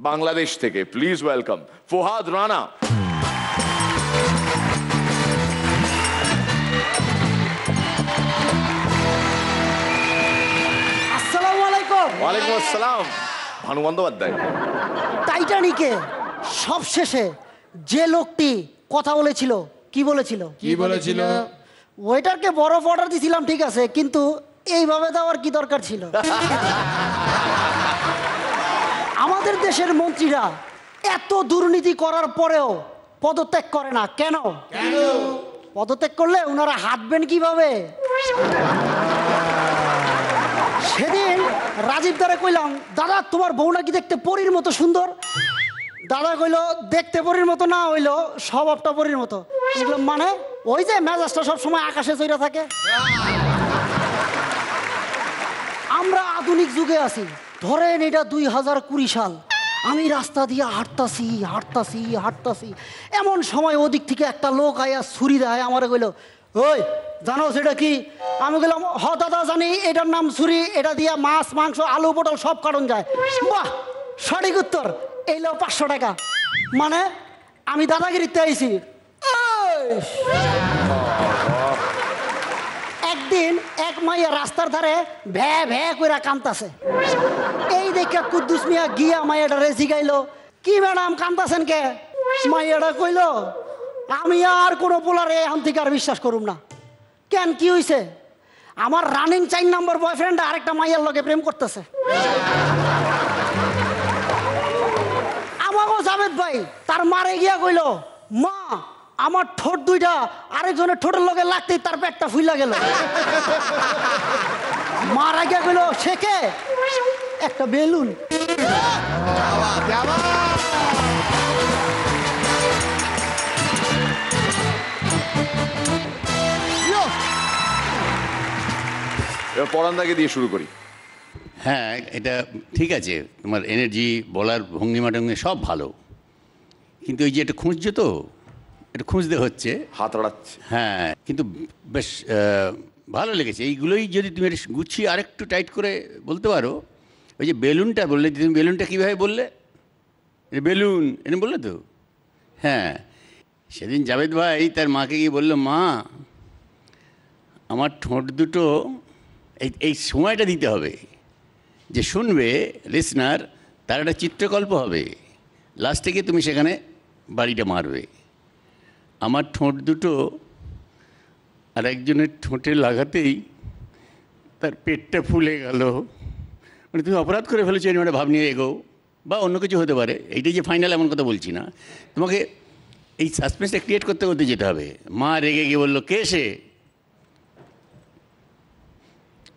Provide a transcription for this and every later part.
বাংলাদেশ থেকে please welcome ফুহাদ Rana. আসসালামু আলাইকুম। ওয়ালাইকুম আসসালাম। ভানু বন্দ্যোপাধ্যায়। টাইটানিকে সবশেষে যে লোকটি কথা বলেছিল কি বলেছিল? ওয়েটারকে বরফ অর্ডার দিয়েছিলাম, ঠিক আছে, কিন্তু এইভাবে দেওয়ার কি দরকার ছিল? আমাদের দেশের মন্ত্রীরা এত দুর্নীতি করার পরেও পদত্যাগ করে না কেন? পদত্যাগ করলে ওনারা হাঁটবেন কিভাবে? সেদিন রাজীব দারে কইলাম, দাদা তোমার বউ নাকি দেখতে পরীর মতো সুন্দর। দাদা কইল, দেখতে পরীর মতো না হইলো স্বভাবটা পরীর মতো। মানে ওই যে মেজাজটা সবসময় আকাশে চইরা থাকে। আমরা আধুনিক যুগে আছি, ধরেন এটা 2020 সাল। আমি রাস্তা দিয়ে হাঁটতাছি, এমন সময় ওদিক থেকে একটা লোক আয়া ছুরি দেয় আমারে, কইল, ওই জানো সেটা কি? আমি বললাম, হ দাদা জানি, এটার নাম ছুরি, এটা দিয়ে মাছ মাংস আলু পটল সব কাটন যায়। বাহ, সঠিক উত্তর, এই লো 500 টাকা। মানে আমি দাদাগিরিতে আইছি। একদিন এক মাইয়া রাস্তার ধারে ভ্যা ভ্যা কইরা কান্তাছে। এই দেখে কুদ্দুস মিয়া গিয়া মাইয়াটারে জিগাইলো, কি ম্যাডাম কান্তাছেন কে? মাইয়াটা কইল, আমি আর কোনো পোলারে এখন থেকে আর বিশ্বাস করুম না। কেন, কি হইছে? আমার রানিং 4 নম্বর বয়ফ্রেন্ড আরেকটা মাইয়ার লগে প্রেম করতেছে। আমাগো জামেদ ভাই তার মারে গিয়া কইল, মা আমার ঠোঁট দুইটা আরেকজনের ঠোঁটের লগে লাগতেই তার পেটটা ফুইলা গেল। মারা গিয়া কইল, সে কে? একটা বেলুন। পরান্দাকে দিয়ে শুরু করি। হ্যাঁ, এটা ঠিক আছে, তোমার এনার্জি, বলার ভঙ্গিমা টঙ্গি সব ভালো, কিন্তু ওই যে এটা খুঁজছো তো, এটা খুঁজতে হচ্ছে, হাত আড়াচ্ছে। হ্যাঁ, কিন্তু বেশ ভালো লেগেছে। এইগুলোই যদি তুমি গুছিয়ে আরেকটু টাইট করে বলতে পারো। ওই যে বেলুনটা বললে, তুমি বেলুনটা কীভাবে বললে? বেলুন এরকম বললে তো। হ্যাঁ, সেদিন জাভেদ ভাই তার মাকে গিয়ে বললো, মা আমার ঠোঁট দুটো এই সময়টা দিতে হবে, যে শুনবে লিসনার তার একটা চিত্রকল্প হবে, লাস্টে গিয়ে তুমি সেখানে বাড়িটা মারবে। আমার ঠোঁট দুটো আর একজনের ঠোঁটে লাগাতেই তার পেটটা ফুলে গেল। মানে তুমি অপরাধ করে ফেলেছো, এরকম একটা ভাব নিয়ে এগো, বা অন্য কিছু হতে পারে। এইটাই যে ফাইনাল এমন কথা বলছি না, তোমাকে এই সাসপেন্সটা ক্রিয়েট করতে করতে যেতে হবে। মা রেগে গিয়ে বললো, কে সে?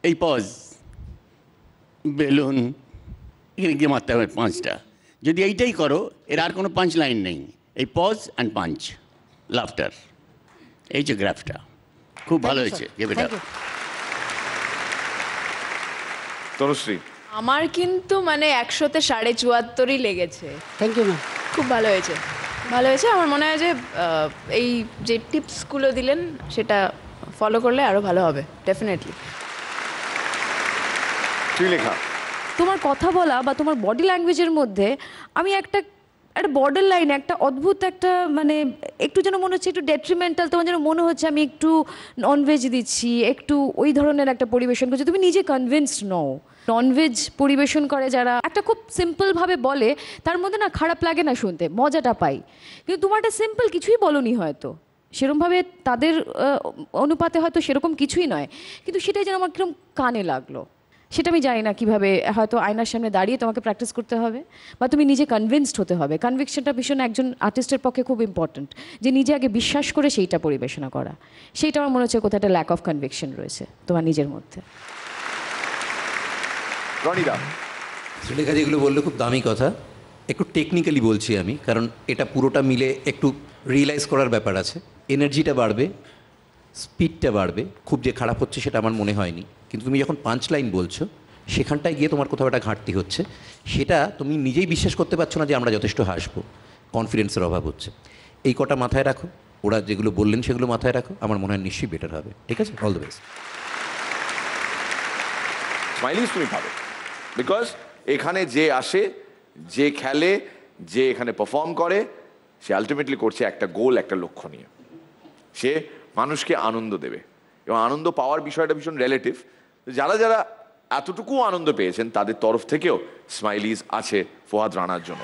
এই পজ, বেলুন, এখানে গিয়ে মারতে হবে 5টা। যদি এইটাই করো, এর আর কোনো পাঞ্চ লাইন নেই, এই পজ অ্যান্ড পাঞ্চ, লাফটার, এই যে গ্রাফটা খুব ভালো হয়েছে। তনুশ্রী, আমার কিন্তু মানে 100-তে 74.5 লেগেছে। থ্যাংক ইউ ম্যাম, খুব ভালো হয়েছে, ভালো হয়েছে। আমার মনে হয় যে এই যে টিপসগুলো দিলেন সেটা ফলো করলে আরও ভালো হবে, ডেফিনেটলি। শ্রীলেখা, তোমার কথা বলা বা তোমার বডি ল্যাঙ্গুয়েজের মধ্যে আমি একটা বর্ডার লাইন, একটা অদ্ভুত একটা, মানে একটু যেন মনে হচ্ছে একটু ডেট্রিমেন্টাল, তোমার যেন মনে হচ্ছে আমি একটু ননভেজ দিচ্ছি, একটু ওই ধরনের একটা পরিবেশন করছি। তুমি নিজে কনভিন্সড নও। ননভেজ পরিবেশন করে যারা একটা খুব সিম্পলভাবে বলে, তার মধ্যে না খারাপ লাগে না শুনতে, মজাটা পাই। কিন্তু তোমার একটা সিম্পল কিছুই বলনি হয়তো, সেরকমভাবে তাদের অনুপাতে হয়তো সেরকম কিছুই নয়, কিন্তু সেটাই যেন আমার কিরকম কানে লাগলো। সেটা আমি জানি না কীভাবে, হয়তো আয়নার সামনে দাঁড়িয়ে তোমাকে প্র্যাকটিস করতে হবে, বা তুমি নিজে কনভিন্সড হতে হবে। কনভিকশনটা ভীষণ একজন আর্টিস্টের পক্ষে খুব ইম্পর্ট্যান্ট, যে নিজে আগে বিশ্বাস করে সেইটা পরিবেশনা করা। সেইটা আমার মনে হচ্ছে কোথাও একটা ল্যাক অফ কনভিকশন রয়েছে তোমার নিজের মধ্যে। শ্রীলেখা যেগুলো বললে খুব দামি কথা, একটু টেকনিক্যালি বলছি আমি, কারণ এটা পুরোটা মিলে একটু রিয়েলাইজ করার ব্যাপার আছে। এনার্জিটা বাড়বে, স্পিডটা বাড়বে, খুব যে খারাপ হচ্ছে সেটা আমার মনে হয়নি। কিন্তু তুমি যখন পাঞ্চ লাইন বলছো, সেখানটায় গিয়ে তোমার কোথাও একটা ঘাটতি হচ্ছে, সেটা তুমি নিজেই বিশ্বাস করতে পারছো না যে আমরা যথেষ্ট হাসবো, কনফিডেন্সের অভাব হচ্ছে। এই কটা মাথায় রাখো, ওরা যেগুলো বললেন সেগুলো মাথায় রাখো, আমার মনে হয় নিশ্চয়ই বেটার হবে। ঠিক আছে, অল দ্য বেস্ট। স্মাইলিজ তুমি পাবে, বিকজ এখানে যে আসে, যে খেলে, যে এখানে পারফর্ম করে, সে আলটিমেটলি করছে একটা গোল, একটা লক্ষ্য নিয়ে। সে মানুষকে আনন্দ দেবে, এবং আনন্দ পাওয়ার বিষয়টা ভীষণ রিলেটিভ। যারা যারা এতটুকু আনন্দ পেয়েছেন তাদের তরফ থেকেও স্মাইলিজ আছে ফোহাদ রানার জন্য।